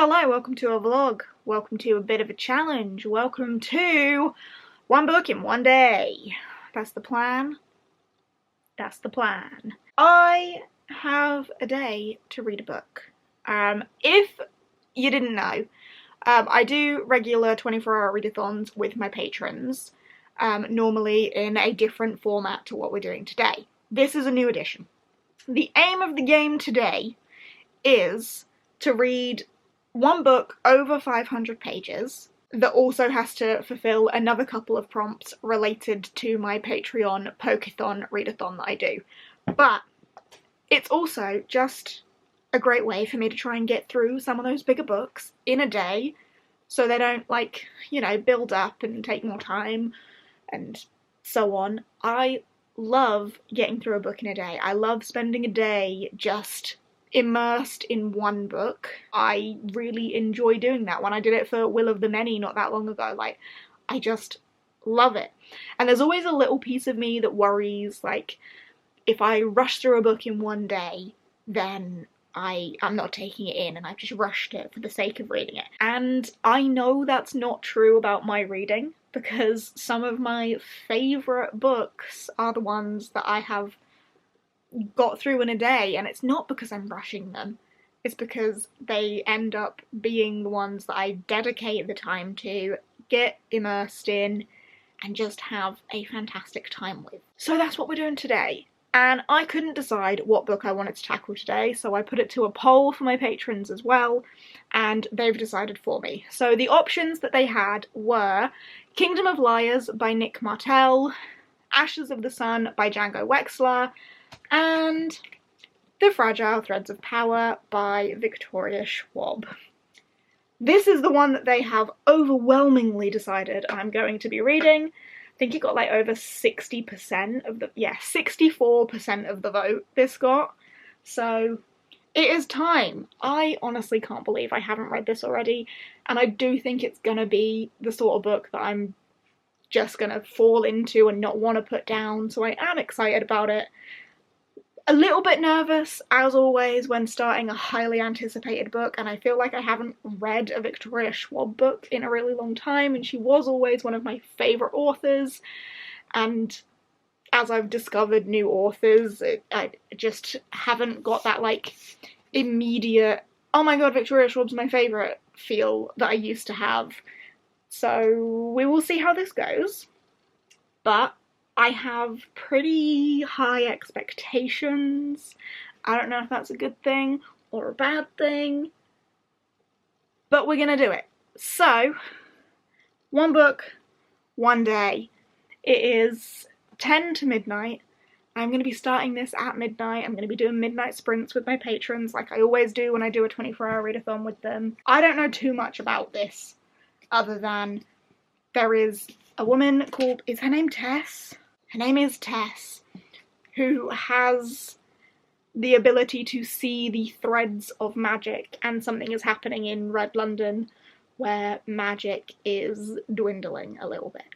Hello, welcome to a vlog. Welcome to a bit of a challenge. Welcome to one book in one day. That's the plan. That's the plan. I have a day to read a book. If you didn't know, I do regular 24-hour readathons with my patrons, normally in a different format to what we're doing today. This is a new edition. The aim of the game today is to read one book over 500 pages that also has to fulfill another couple of prompts related to my Patreon Pokeathon readathon that I do. But it's also just a great way for me to try and get through some of those bigger books in a day so they don't, like, you know, build up and take more time and so on. I love getting through a book in a day. I love spending a day just immersed in one book. I really enjoy doing that. When I did it for Will of the Many not that long ago, like, I just love it. And there's always a little piece of me that worries, like, if I rush through a book in one day, then I'm not taking it in and I've just rushed it for the sake of reading it. And I know that's not true about my reading, because some of my favourite books are the ones that I have got through in a day, and it's not because I'm rushing them, it's because they end up being the ones that I dedicate the time to, get immersed in, and just have a fantastic time with. So that's what we're doing today. And I couldn't decide what book I wanted to tackle today, so I put it to a poll for my patrons as well, and they've decided for me. So the options that they had were Kingdom of Liars by Nick Martell, Ashes of the Sun by Django Wexler, and The Fragile Threads of Power by Victoria Schwab. This is the one that they have overwhelmingly decided I'm going to be reading. I think it got like over 60% of the, 64% of the vote this got. So it is time. I honestly can't believe I haven't read this already, and I do think it's gonna be the sort of book that I'm just gonna fall into and not want to put down, so I am excited about it. A little bit nervous, as always, when starting a highly anticipated book, and I feel like I haven't read a Victoria Schwab book in a really long time, and she was always one of my favourite authors, and as I've discovered new authors, I just haven't got that, like, immediate, oh my god, Victoria Schwab's my favourite feel that I used to have. So we will see how this goes, but I have pretty high expectations. I don't know if that's a good thing or a bad thing, but we're gonna do it. So, one book, one day. It is 10 to midnight. I'm going to be starting this at midnight. I'm going to be doing midnight sprints with my patrons like I always do when I do a 24-hour readathon with them. I don't know too much about this other than there is a woman called, is her name Tess? Her name is Tess, who has the ability to see the threads of magic, and something is happening in Red London where magic is dwindling a little bit.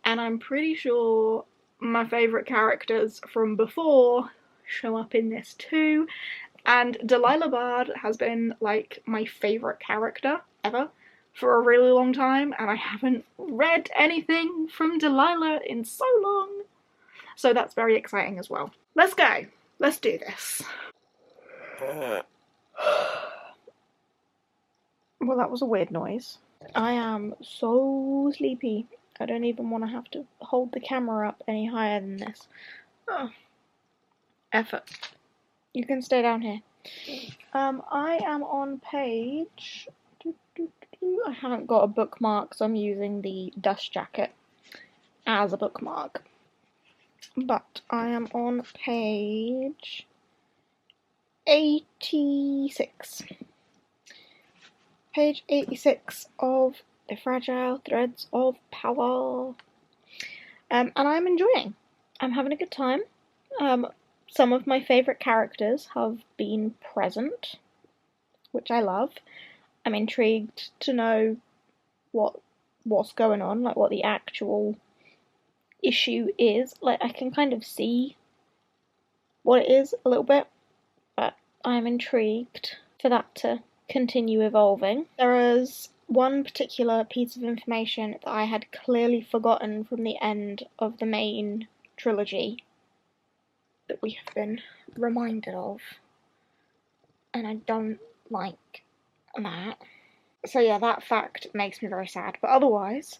And I'm pretty sure my favourite characters from before show up in this too, and Delilah Bard has been, like, my favourite character ever for a really long time, and I haven't read anything from Delilah in so long. So that's very exciting as well. Let's go. Let's do this. Well, that was a weird noise. I am so sleepy. I don't even want to have to hold the camera up any higher than this. Oh. Effort. You can stay down here. I am on page... I haven't got a bookmark, so I'm using the dust jacket as a bookmark. But I am on page 86. Page 86 of The Fragile Threads of Power. And I'm enjoying. I'm having a good time. Some of my favourite characters have been present, which I love. I'm intrigued to know what's going on, like what the actual issue is. Like, I can kind of see what it is a little bit, but I'm intrigued for that to continue evolving. There is one particular piece of information that I had clearly forgotten from the end of the main trilogy that we have been reminded of, and I don't like that. So yeah, that fact makes me very sad, but otherwise,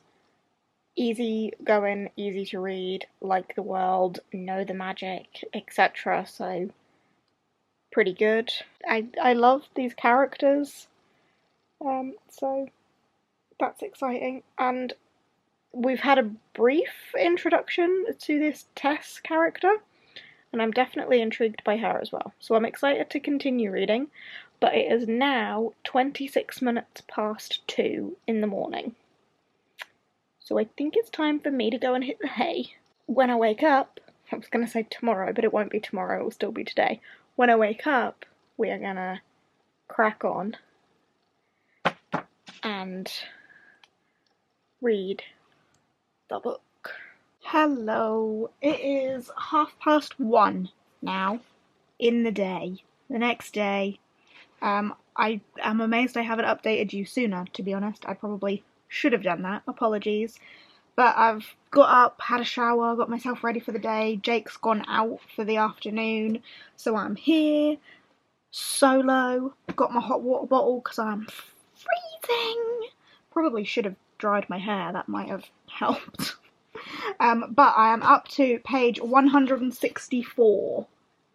easy going, easy to read, like the world, know the magic, etc. So pretty good. I love these characters, so that's exciting. And we've had a brief introduction to this Tess character, and I'm definitely intrigued by her as well. So I'm excited to continue reading, but it is now 26 minutes past 2 in the morning. So I think it's time for me to go and hit the hay. When I wake up, I was going to say tomorrow, but it won't be tomorrow, it will still be today. When I wake up, we are going to crack on and read the book. Hello, it is 1:30 now in the day, the next day. I am amazed I haven't updated you sooner, to be honest. I probably should have done that, apologies. But I've got up, had a shower, got myself ready for the day. Jake's gone out for the afternoon, so I'm here, solo. Got my hot water bottle because I'm freezing. Probably should have dried my hair, that might have helped. But I am up to page 164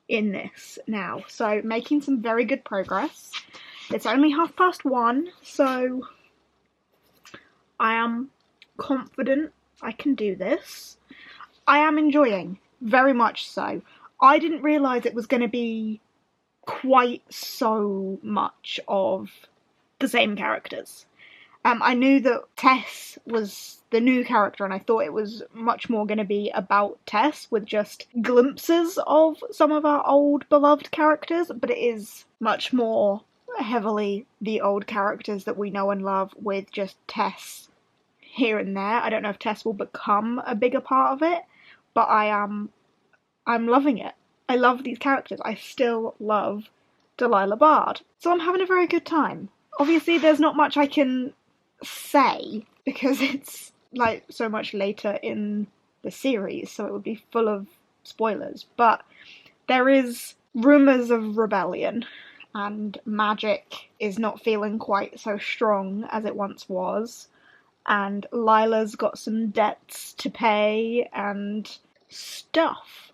in this now, so making some very good progress. It's only 1:30, so I am confident I can do this. I am enjoying, very much so. I didn't realise it was going to be quite so much of the same characters. I knew that Tess was the new character, and I thought it was much more going to be about Tess, with just glimpses of some of our old beloved characters, but it is much more heavily the old characters that we know and love, with just Tess here and there. I don't know if Tess will become a bigger part of it, but I'm loving it. I love these characters. I still love Delilah Bard. So I'm having a very good time. Obviously there's not much I can say because it's like so much later in the series, so it would be full of spoilers, but there is rumours of rebellion, and magic is not feeling quite so strong as it once was, and Lila's got some debts to pay and stuff.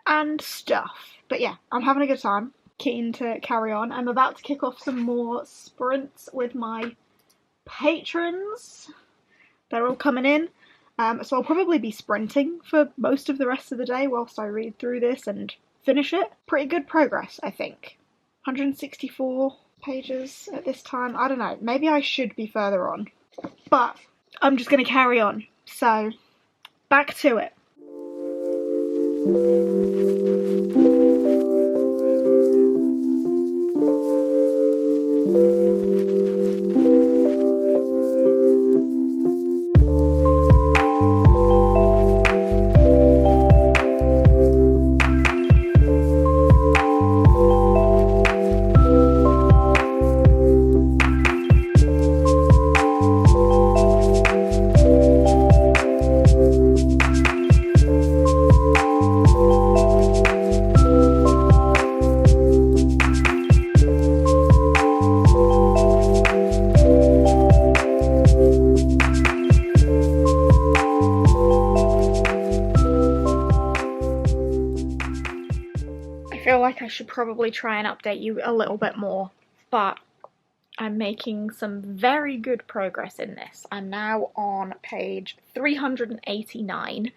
But yeah, I'm having a good time, keen to carry on. I'm about to kick off some more sprints with my patrons. They're all coming in, so I'll probably be sprinting for most of the rest of the day whilst I read through this and finish it. Pretty good progress, I think. 164 pages at this time. I don't know, maybe I should be further on, but I'm just going to carry on. So, back to it. I should probably try and update you a little bit more, but I'm making some very good progress in this. I'm now on page 389.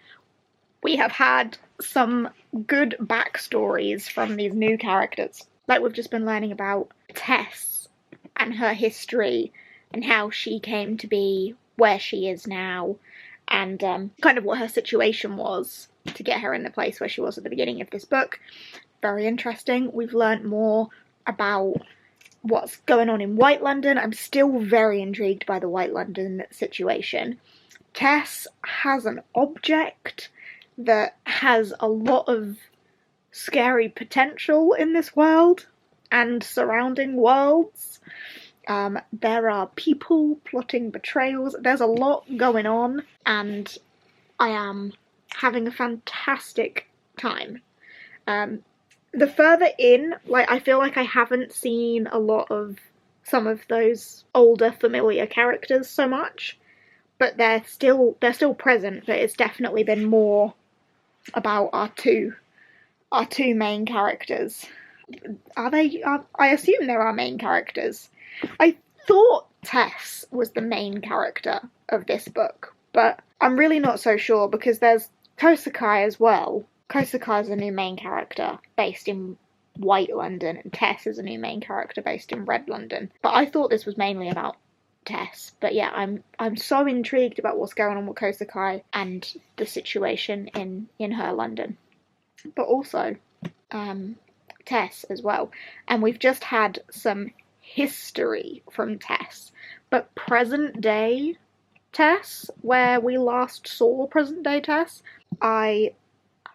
We have had some good backstories from these new characters. Like, we've just been learning about Tess and her history and how she came to be where she is now, and kind of what her situation was to get her in the place where she was at the beginning of this book. Very interesting. We've learnt more about what's going on in White London. I'm still very intrigued by the White London situation. Tess has an object that has a lot of scary potential in this world, and surrounding worlds. There are people plotting betrayals. There's a lot going on, and I am having a fantastic time. The further in, like, I feel like I haven't seen a lot of some of those older familiar characters so much, but they're still present, but it's definitely been more about our two main characters. Are they? I assume they're our main characters. I thought Tess was the main character of this book, but I'm really not so sure because there's Kosakai as well. Kosakai is a new main character based in White London, and Tess is a new main character based in Red London. But I thought this was mainly about Tess. But yeah, I'm so intrigued about what's going on with Kosakai and the situation in her London. But also Tess as well. And we've just had some history from Tess, but present day Tess, where we last saw present day Tess, I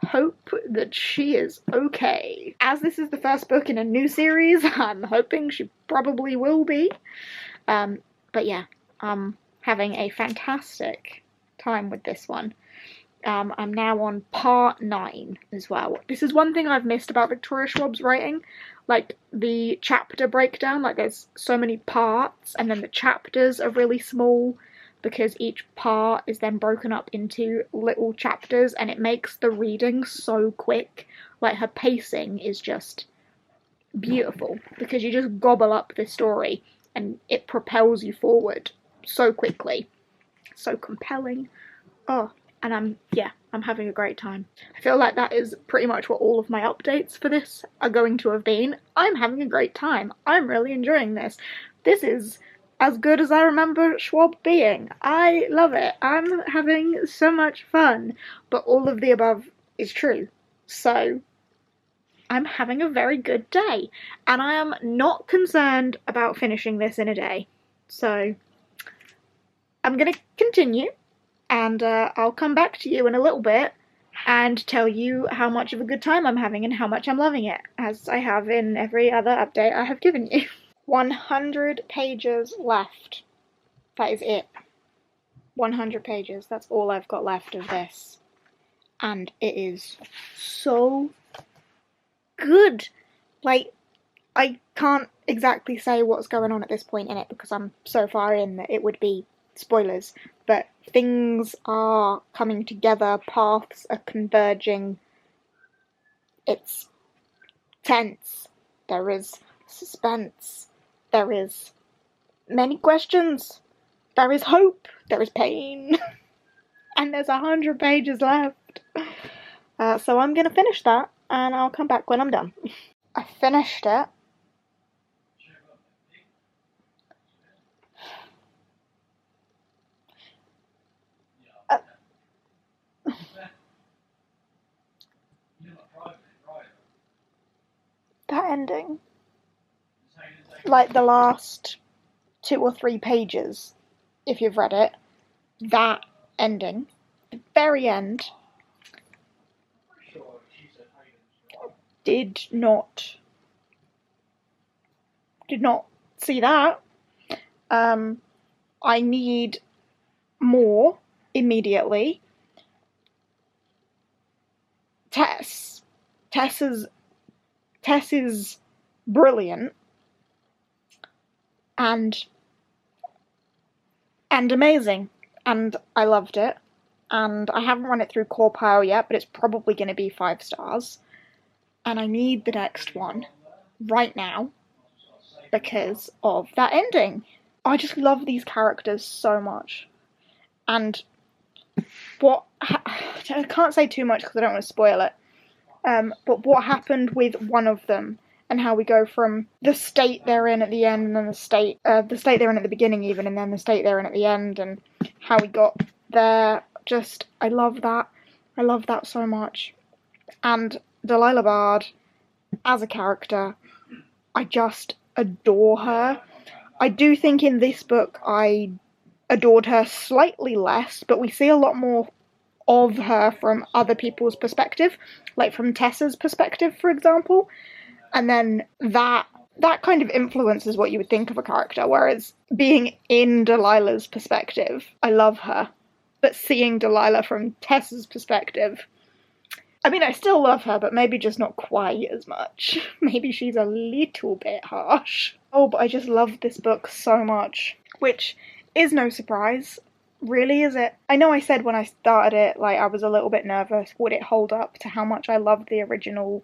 hope that she is okay. As this is the first book in a new series, I'm hoping she probably will be. But yeah, I'm having a fantastic time with this one. I'm now on part 9 as well. This is one thing I've missed about Victoria Schwab's writing, like the chapter breakdown. Like there's so many parts, and then the chapters are really small because each part is then broken up into little chapters, and it makes the reading so quick. Like her pacing is just beautiful because you just gobble up the story and it propels you forward so quickly. So compelling. Oh, and I'm having a great time. I feel like that is pretty much what all of my updates for this are going to have been. I'm having a great time. I'm really enjoying this. This is as good as I remember Schwab being. I love it. I'm having so much fun. But all of the above is true. So I'm having a very good day. And I am not concerned about finishing this in a day. So I'm going to continue. And I'll come back to you in a little bit and tell you how much of a good time I'm having and how much I'm loving it, as I have in every other update I have given you. 100 pages left. That is it. 100 pages. That's all I've got left of this. And it is so good. Like, I can't exactly say what's going on at this point in it because I'm so far in that it would be spoilers, but things are coming together, paths are converging, it's tense, there is suspense, there is many questions, there is hope, there is pain, and there's 100 pages left. So I'm gonna finish that, and I'll come back when I'm done. I finished it. That ending, like the last 2 or 3 pages, if you've read it, that ending, the very end, did not see that. I need more immediately. Tess is brilliant and amazing, and I loved it, and I haven't run it through core pile yet, but it's probably going to be 5 stars, and I need the next one right now because of that ending. I just love these characters so much, and I can't say too much because I don't want to spoil it, but what happened with one of them and how we go from the state they're in at the end and then the state they're in at the beginning even, and then the state they're in at the end, and how we got there. Just, I love that. I love that so much. And Delilah Bard, as a character, I just adore her. I do think in this book I adored her slightly less, but we see a lot more of her from other people's perspective, like from Tessa's perspective, for example. And then that that kind of influences what you would think of a character, whereas being in Delilah's perspective, I love her, but seeing Delilah from Tess's perspective, I mean, I still love her, but maybe just not quite as much. Maybe she's a little bit harsh. Oh, but I just love this book so much, which is no surprise. Really, is it? I know I said when I started it, like, I was a little bit nervous. Would it hold up to how much I loved the original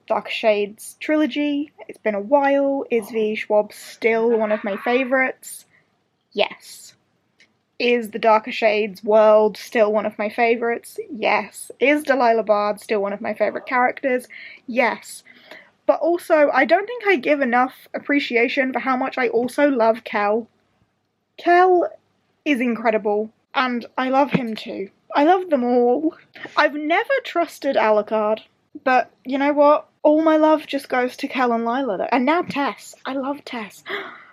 Darker Shades trilogy? It's been a while. Is V E Schwab still one of my favourites? Yes. Is the Darker Shades world still one of my favourites? Yes. Is Delilah Bard still one of my favourite characters? Yes. But also, I don't think I give enough appreciation for how much I also love Kel. Kel is incredible, and I love him too. I love them all. I've never trusted Alucard, but you know what? All my love just goes to Kel and Lila, though. And now Tess. I love Tess.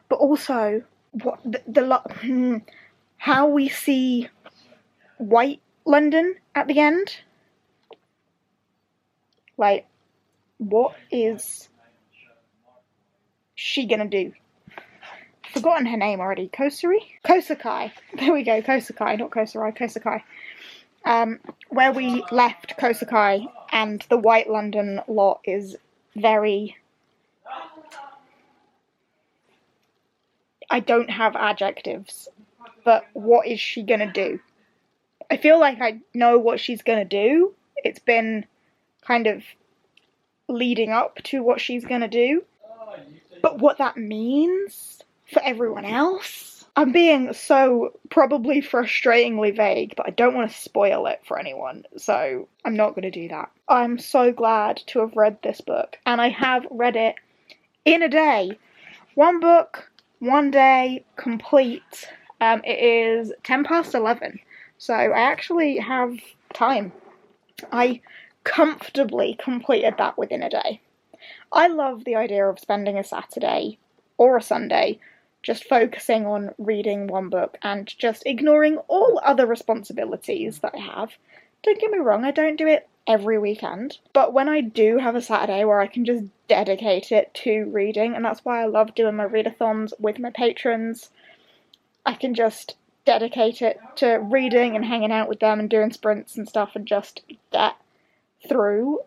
But also, what how we see White London at the end. Like, what is she gonna do? Forgotten her name already. Kosakai. There we go. Kosakai, not Kosarai. Kosakai. Where we left Kosakai and the White London lot is very... I don't have adjectives, but what is she gonna do? I feel like I know what she's gonna do. It's been kind of leading up to what she's gonna do. But what that means for everyone else? I'm being so probably frustratingly vague, but I don't want to spoil it for anyone, so I'm not going to do that. I'm so glad to have read this book, and I have read it in a day. One book, one day, complete. It is 11:10, so I actually have time. I comfortably completed that within a day. I love the idea of spending a Saturday or a Sunday just focusing on reading one book and just ignoring all other responsibilities that I have. Don't get me wrong, I don't do it every weekend, but when I do have a Saturday where I can just dedicate it to reading, and that's why I love doing my readathons with my patrons, I can just dedicate it to reading and hanging out with them and doing sprints and stuff and just get through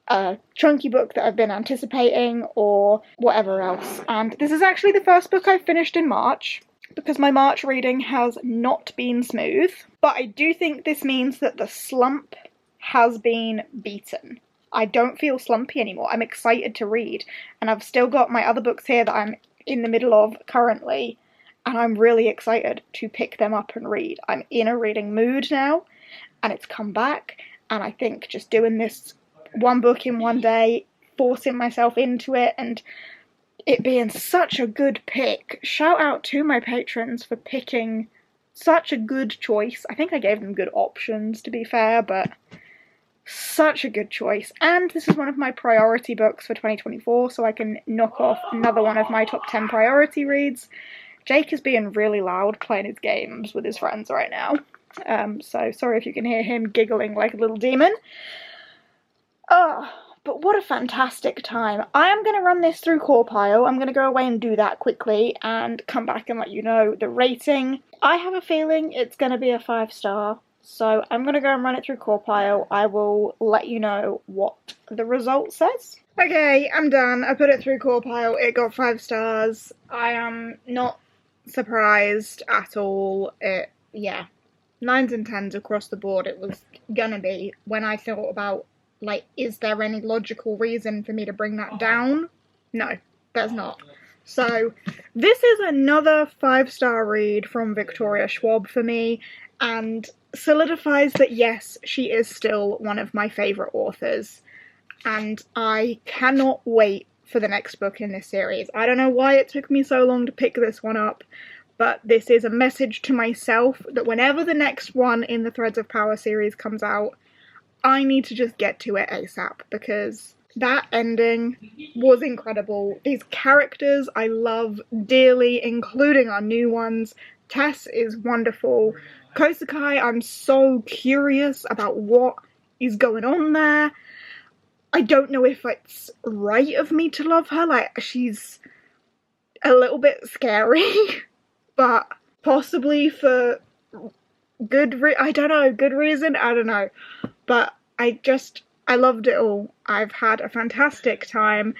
a chunky book that I've been anticipating or whatever else. And this is actually the first book I finished in March, because my March reading has not been smooth, but I do think this means that the slump has been beaten. I don't feel slumpy anymore. I'm excited to read, and I've still got my other books here that I'm in the middle of currently, and I'm really excited to pick them up and read. I'm in a reading mood now, and it's come back, and I think just doing this one book in one day, forcing myself into it, and it being such a good pick. Shout out to my patrons for picking such a good choice. I think I gave them good options, to be fair, but such a good choice. And this is one of my priority books for 2024, so I can knock off another one of my top 10 priority reads. Jake is being really loud playing his games with his friends right now, so sorry if you can hear him giggling like a little demon. Oh, but what a fantastic time. I am going to run this through Corpile. I'm going to go away and do that quickly and come back and let you know the rating. I have a feeling it's going to be a 5-star, so I'm going to go and run it through Corpile. I will let you know what the result says. Okay, I'm done. I put it through Corpile. It got 5 stars. I am not surprised at all. Yeah, 9s and 10s across the board it was gonna be. When I thought about, like, is there any logical reason for me to bring that down? No, there's not. So, this is another 5-star read from Victoria Schwab for me, and solidifies that yes, she is still one of my favourite authors, and I cannot wait for the next book in this series. I don't know why it took me so long to pick this one up, but this is a message to myself that whenever the next one in the Threads of Power series comes out, I need to just get to it ASAP, because that ending was incredible. These characters I love dearly, including our new ones. Tess is wonderful. Kosakai, I'm so curious about what is going on there. I don't know if it's right of me to love her, like, she's a little bit scary, but possibly for good reason, I don't know, but I loved it all. I've had a fantastic time.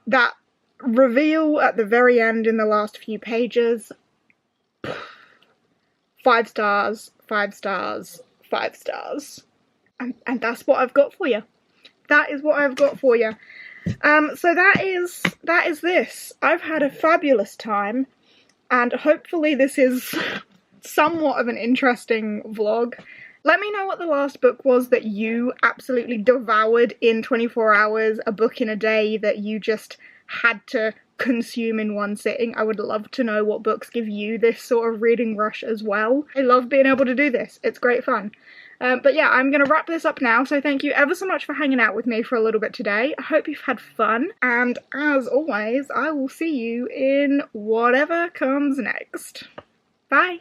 That reveal at the very end in the last few pages, 5 stars, 5 stars, 5 stars. And that's what I've got for you. That is what I've got for you. So that is this. I've had a fabulous time, and hopefully this is somewhat of an interesting vlog. Let me know what the last book was that you absolutely devoured in 24 hours, a book in a day that you just had to consume in one sitting. I would love to know what books give you this sort of reading rush as well. I love being able to do this. It's great fun. But yeah, I'm going to wrap this up now, so thank you ever so much for hanging out with me for a little bit today. I hope you've had fun, and as always, I will see you in whatever comes next. Bye!